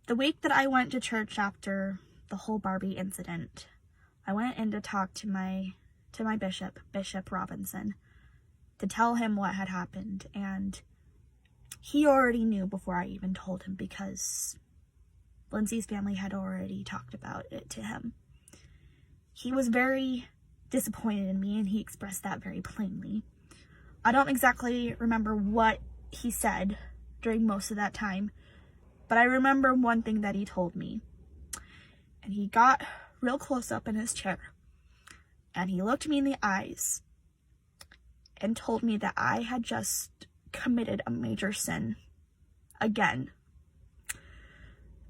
The week that I went to church after the whole Barbie incident, I went in to talk to my Bishop Robinson, to tell him what had happened, and he already knew before I even told him, because Lindsay's family had already talked about it to him. He was very disappointed in me, and he expressed that very plainly. I don't exactly remember what he said during most of that time, but I remember one thing that he told me. And he got real close up in his chair, and he looked me in the eyes and told me that I had just committed a major sin again,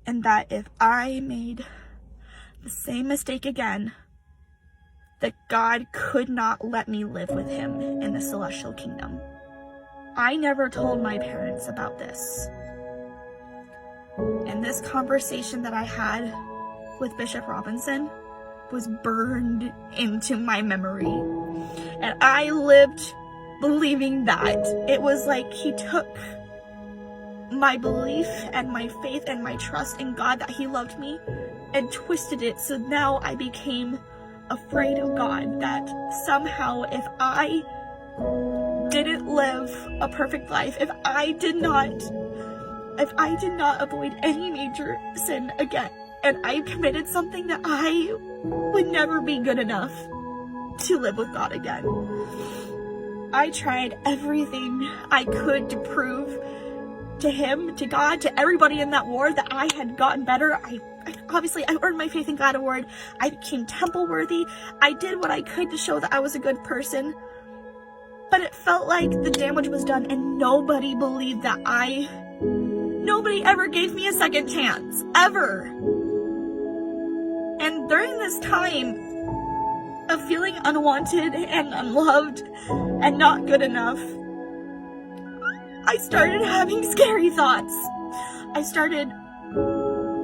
and that if I made the same mistake again, that God could not let me live with him in the celestial kingdom. I never told my parents about this. And this conversation that I had with Bishop Robinson was burned into my memory. And I lived believing that. It was like he took my belief and my faith and my trust in God that he loved me and twisted it, so now I became afraid of God, that somehow if I didn't live a perfect life, if I did not avoid any major sin again, and I committed something, that I would never be good enough to live with God again. I tried everything I could to prove to him, to God, to everybody in that ward that I had gotten better. I earned my Faith in God award. I became temple worthy. I did what I could to show that I was a good person. But it felt like the damage was done, and nobody believed that nobody ever gave me a second chance. Ever. And during this time of feeling unwanted and unloved and not good enough, I started having scary thoughts. I started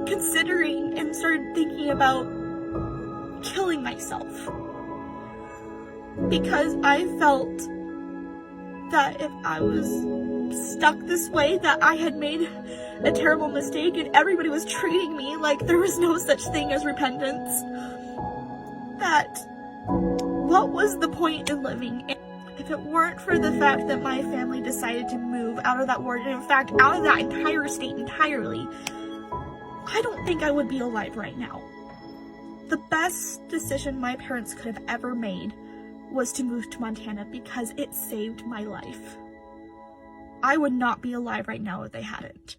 considering and started thinking about killing myself, because I felt that if I was stuck this way, that I had made a terrible mistake and everybody was treating me like there was no such thing as repentance, that what was the point in living? If it weren't for the fact that my family decided to move out of that ward, and in fact out of that entire state entirely, I don't think I would be alive right now. The best decision my parents could have ever made was to move to Montana, because it saved my life. I would not be alive right now if they hadn't.